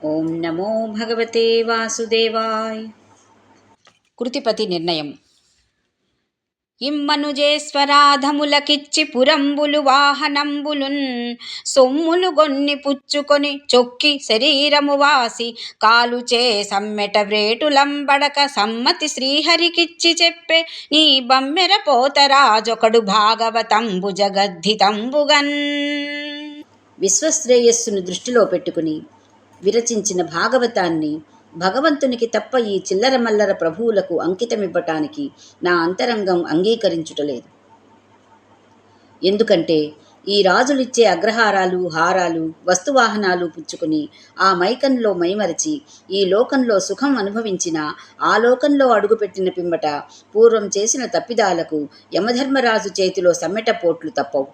ఓం నమో భగవతే వాసుదేవాయ. కృతిపతి నిర్ణయం. ఇమ్మనుజేశ్వరాధములకిచ్చి పురంబులు వాహనంబులున్ సొమ్ములు గొన్ని పుచ్చుకొని చొక్కి శరీరము వాసి కాలుచే సమ్మెట వ్రేటులంబడక సమ్మతి శ్రీహరికిచ్చి చెప్పే నీ బమ్మెర పోతరాజొకడు భాగవతంబు జగద్ధితంబుగన్. విశ్వశ్రేయస్సును దృష్టిలో పెట్టుకుని విరచించిన భాగవతాన్ని భగవంతునికి తప్ప ఈ చిల్లర మల్లర ప్రభువులకు అంకితమివ్వటానికి నా అంతరంగం అంగీకరించుటలేదు. ఎందుకంటే ఈ రాజులిచ్చే అగ్రహారాలు, హారాలు, వస్తువాహనాలు పుచ్చుకుని ఆ మైకంలో మైమరచి ఈ లోకంలో సుఖం అనుభవించిన ఆ లోకంలో అడుగుపెట్టిన పిమ్మట పూర్వం చేసిన తప్పిదాలకు యమధర్మరాజు చేతిలో సమ్మెటపోట్లు తప్పవు.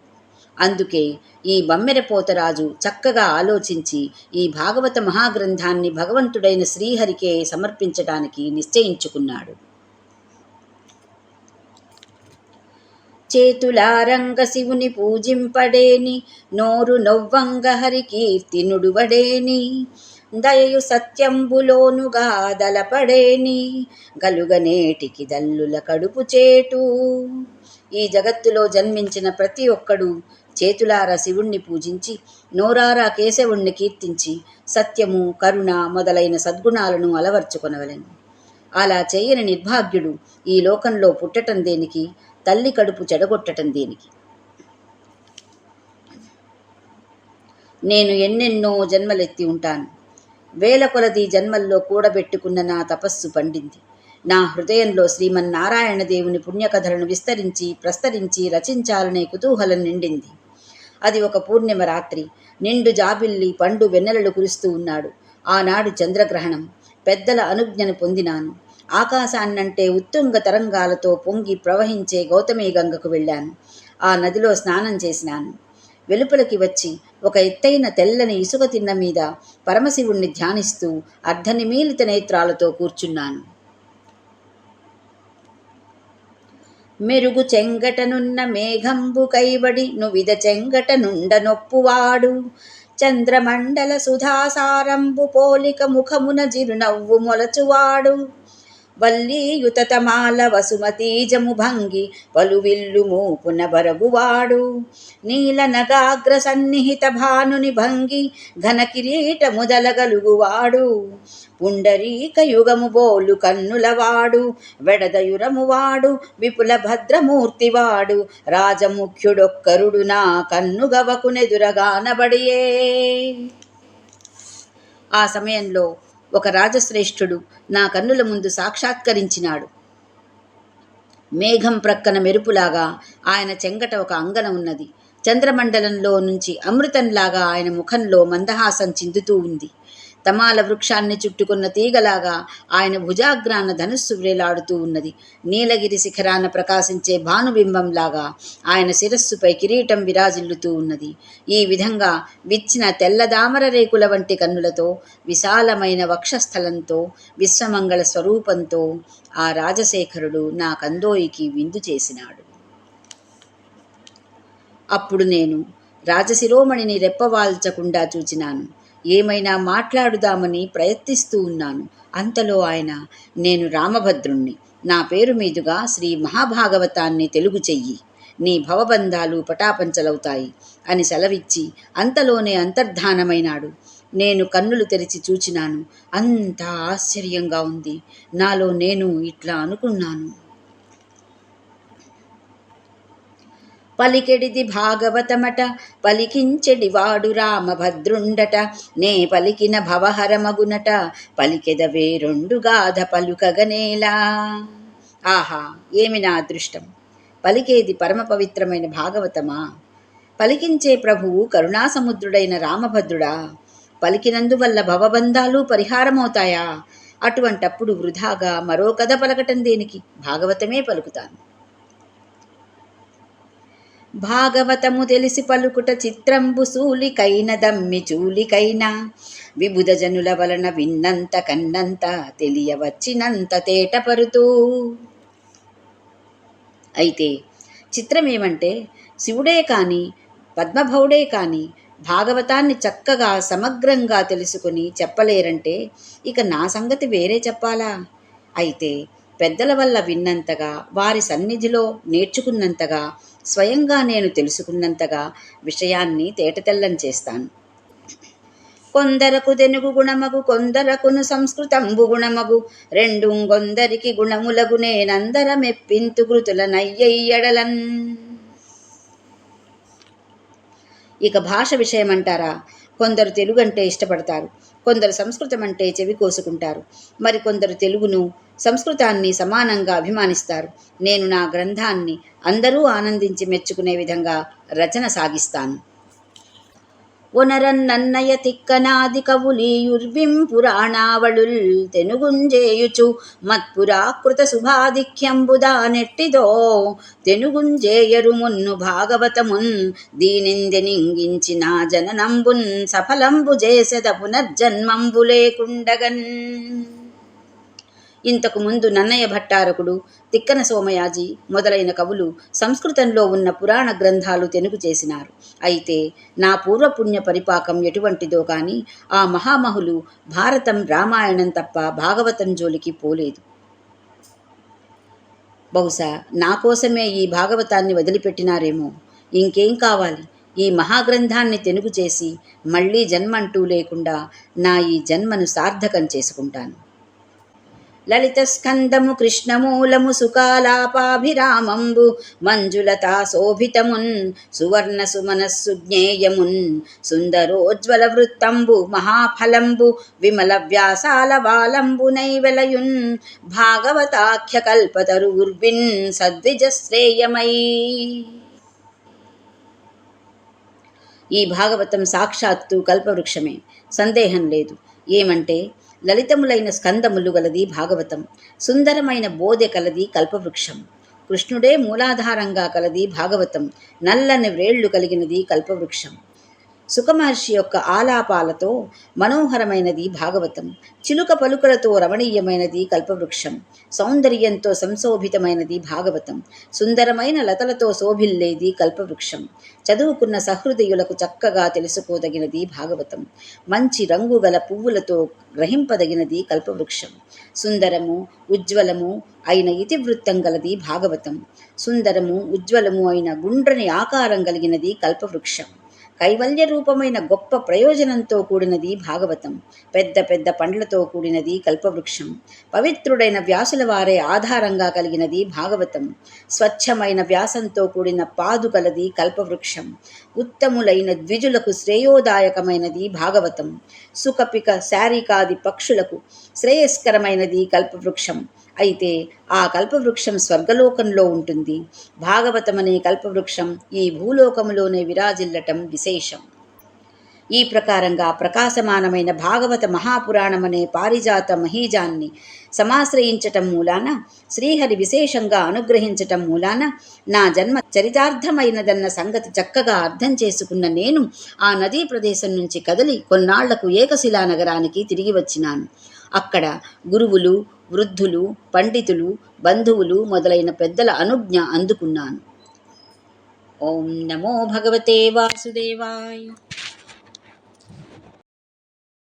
అందుకే ఈ బమ్మెరపోతరాజు చక్కగా ఆలోచించి ఈ భాగవత మహాగ్రంథాన్ని భగవంతుడైన శ్రీహరికే సమర్పించటానికి నిశ్చయించుకున్నాడు. చేతులారంగ శివుని పూజింపడేని, నోరు నొవ్వంగ హరి కీర్తి నుడువడేని, దయయు సత్యంబులోనుగా దలపడేని, గలుగనేటికి దల్లుల కడుపు చేటు. ఈ జగత్తులో జన్మించిన ప్రతి ఒక్కడు చేతులారా శివుణ్ణి పూజించి, నోరారా కేశవుణ్ణి కీర్తించి, సత్యము, కరుణ మొదలైన సద్గుణాలను అలవర్చుకొనవలెను. అలా చేయని నిర్భాగ్యుడు ఈ లోకంలో పుట్టటం దేనికి, తల్లి కడుపు చెడగొట్టటం దేనికి? నేను ఎన్నెన్నో జన్మలెత్తి ఉంటాను. వేల కొలది జన్మల్లో కూడబెట్టుకున్న నా తపస్సు పండింది. నా హృదయంలో శ్రీమన్నారాయణ దేవుని పుణ్యకథలను విస్తరించి ప్రస్తరించి రచించాలనే కుతూహలం నిండింది. అది ఒక పూర్ణిమ రాత్రి. నిండు జాబిల్లి పండు వెన్నెలలు కురుస్తూ ఉన్నాడు. ఆనాడు చంద్రగ్రహణం. పెద్దల అనుజ్ఞను పొందినాను. ఆకాశాన్నంటే ఉత్తుంగ తరంగాలతో పొంగి ప్రవహించే గౌతమీ గంగకు వెళ్ళాను. ఆ నదిలో స్నానం చేసినాను. వెలుపలికి వచ్చి ఒక ఎత్తైన తెల్లని ఇసుక తిన్న మీద పరమశివుణ్ణి ధ్యానిస్తూ అర్ధనిమీలిత నేత్రాలతో కూర్చున్నాను. మెరుగు చెంగటనున్న మేఘంబు కైబడి నువిద చెంగటనుండ నొప్పువాడు, చంద్రమండల సుధాసారంబు పోలిక ముఖమున జిరునవ్వు మొలచువాడు, వల్లీయుతమాల వసుమతీజము భంగి పలువిల్లు మూపున బరగువాడు, నీల నగాగ్ర సన్నిహిత భానుని భంగి ఘన కిరీట ముదలగలుగువాడు, పుండరీక యుగము బోలు కన్నులవాడు, వెడదయురమువాడు, విపుల భద్రమూర్తివాడు, రాజముఖ్యుడొక్కరుడు నా కన్నుగవకునెదురగానబడియే. ఆ సమయంలో ఒక రాజశ్రేష్ఠుడు నా కన్నుల ముందు సాక్షాత్కరించినాడు. మేఘం ప్రక్కన మెరుపులాగా ఆయన చెంగట ఒక అంగన ఉన్నది. చంద్రమండలంలో నుంచి అమృతంలాగా ఆయన ముఖంలో మందహాసం చిందుతూ ఉంది. తమాల వృక్షాన్ని చుట్టుకున్న తీగలాగా ఆయన భుజాగ్రాన ధనుస్సు వ్రేలాడుతూ ఉన్నది. నీలగిరి శిఖరాన ప్రకాశించే భానుబింబంలాగా ఆయన శిరస్సుపై కిరీటం విరాజిల్లుతూ ఉన్నది. ఈ విధంగా విచ్చిన తెల్లదామర రేకుల వంటి కన్నులతో, విశాలమైన వక్షస్థలంతో, విశ్వమంగళ స్వరూపంతో ఆ రాజశేఖరుడు నా కందోయికి విందు చేసినాడు. అప్పుడు నేను రాజశిరోమణిని రెప్పవాల్చకుండా చూచినాను. ఏమైనా మాట్లాడుదామని ప్రయత్నిస్తూ ఉన్నాను. అంతలో ఆయన, నేను రామభద్రుణ్ణి, నా పేరు మీదుగా శ్రీ మహాభాగవతాన్ని తెలుగు చెయ్యి, నీ భవబంధాలు పటాపంచలవుతాయి అని సెలవిచ్చి అంతలోనే అంతర్ధానమైనాడు. నేను కన్నులు తెరిచి చూచినాను. అంతా ఆశ్చర్యంగా ఉంది. నాలో నేను ఇట్లా అనుకున్నాను, పలికెడిది భాగవతమట, పలికించెడివాడు రామభద్రుండట, నే పలికిన భవహరమగునట, పలికెదవే రెండు గాథ పలుకగనేలా. ఆహా, ఏమి నా అదృష్టం! పలికేది పరమ పవిత్రమైన భాగవతమా? పలికించే ప్రభువు కరుణాసముద్రుడైన రామభద్రుడా? పలికినందువల్ల భవబంధాలు పరిహారమవుతాయా? అటువంటప్పుడు వృధాగా మరో కథ పలకటం దేనికి? భాగవతమే పలుకుతాను. భాగవతము తెలిసి పలుకుట చిత్రంబు సూలికైన దమ్మి చూలికైనా, విబుధ జనుల వలన విన్నంత కన్నంత తెలియవచ్చినంత తేటపరుతూ. అయితే చిత్రమేమంటే, శివుడే కాని పద్మభవుడే కాని భాగవతాన్ని చక్కగా సమగ్రంగా తెలుసుకుని చెప్పలేరంటే ఇక నా సంగతి వేరే చెప్పాలా? అయితే పెద్దల వల్ల విన్నంతగా, వారి సన్నిధిలో నేర్చుకున్నంతగా, స్వయంగా నేను తెలుసుకున్నంతగా విషయాన్ని తేటతెల్లం చేస్తాను. కొందరకు తెనుగు గుణమగు, కొందరకును సంస్కృతంబు గుణమగు, రెండుంగొందరికి గుణములగు, నేనందర మెప్పింతు కృతుల నయ్యయ్యడలన్. ఇక భాష విషయమంటారా? కొందరు తెలుగు అంటే ఇష్టపడతారు, కొందరు సంస్కృతం అంటే చెవి కోసుకుంటారు, మరికొందరు తెలుగును సంస్కృతాన్ని సమానంగా అభిమానిస్తారు. నేను నా గ్రంథాన్ని అందరూ ఆనందించి మెచ్చుకునే విధంగా రచన సాగిస్తాను. ఒనరన్నన్నయ తిక్కనాది కవులీయుర్విం పురాణావళుల్ తెనుగుంజేయుచు మత్పురాకృత శుభాధిక్యంబుదా నెట్టిదో తెనుగుంజేయరు మున్ను భాగవతమున్ దీనిందెనింగించిన జననంబున్ సఫలంబు చేసెద పునర్జన్మంబు లేకుండగన్. ఇంతకు ముందు నన్నయ భట్టారకుడు, తిక్కన సోమయాజి మొదలైన కవులు సంస్కృతంలో ఉన్న పురాణ గ్రంథాలు తెనుగు చేసినారు. అయితే నా పూర్వపుణ్య పరిపాకం ఎటువంటిదో కానీ ఆ మహామహులు భారతం, రామాయణం తప్ప భాగవతం జోలికి పోలేదు. బహుశా నా కోసమే ఈ భాగవతాన్ని వదిలిపెట్టినారేమో. ఇంకేం కావాలి? ఈ మహాగ్రంథాన్ని తెనుగు చేసి మళ్లీ జన్మంటూ లేకుండా నా ఈ జన్మను సార్థకం చేసుకుంటాను. లలిత స్కందము కృష్ణమూలము సుకాలాపాభిరామంబు మంజులతా శోభితమున్ సువర్ణ సుమనస్సు జ్ఞేయమున్ సుందరోజ్వల వృత్తంబు మహాఫలంబు విమల వ్యాసాల వాలంబు నైవెలయున్ భాగవతాఖ్య కల్పతరు ఉర్విన్ సద్విజశ్రేయమై. ఈ భాగవతం సాక్షాత్తు కల్పవృక్షమే, సందేహం లేదు. ఏమంటే లలితములైన స్కందములు గలది భాగవతం, సుందరమైన బోధె కలది కల్పవృక్షం. కృష్ణుడే మూలాధారంగా కలది భాగవతం, నల్లని వ్రేళ్లు కలిగినది కల్పవృక్షం. సుఖమహర్షి యొక్క ఆలాపాలతో మనోహరమైనది భాగవతం, చిలుక పలుకలతో రమణీయమైనది కల్పవృక్షం, సౌందర్యంతో సంశోభితమైనది భాగవతం, సుందరమైన లతలతో శోభిల్లేది కల్పవృక్షం, చదువుకున్న సహృదయులకు చక్కగా తెలుసుకోదగినది భాగవతం, మంచి రంగు గల పువ్వులతో గ్రహింపదగినది కల్పవృక్షం, సుందరము ఉజ్వలము అయిన ఇతివృత్తం గలది భాగవతం, సుందరము ఉజ్వలము అయిన గుండ్రని ఆకారం కలిగినది కల్పవృక్షం, కైవల్య రూపమైన గొప్ప ప్రయోజనంతో కూడినది భాగవతం, పెద్ద పెద్ద పండ్లతో కూడినది కల్పవృక్షం, పవిత్రుడైన వ్యాసుల వారే ఆధారంగా కలిగినది భాగవతం, స్వచ్ఛమైన వ్యాసంతో కూడిన పాదు కలది కల్పవృక్షం, ఉత్తములైన ద్విజులకు శ్రేయోదాయకమైనది భాగవతం, సుకపిక శారీకాది పక్షులకు శ్రేయస్కరమైనది కల్పవృక్షం. అయితే ఆ కల్పవృక్షం స్వర్గలోకంలో ఉంటుంది. భాగవతమనే కల్పవృక్షం ఈ భూలోకములోనే విరాజిల్లటం విశేషం. ఈ ప్రకారంగా ప్రకాశమానమైన భాగవత మహాపురాణమనే పారిజాత మహీజాన్ని సమాశ్రయించటం మూలాన, శ్రీహరి విశేషంగా అనుగ్రహించటం మూలాన నా జన్మ చరితార్థమైనదన్న సంగతి చక్కగా అర్థం చేసుకున్న నేను ఆ నదీ ప్రదేశం నుంచి కదిలి కొన్నాళ్లకు ఏకశిలా నగరానికి తిరిగి వచ్చినాను. అక్కడ గురువులు, వృద్ధులు, పండితులు, బంధువులు మొదలైన పెద్దల అనుజ్ఞ అందుకున్నాను. ఓం నమో భగవతే వాసుదేవాయ.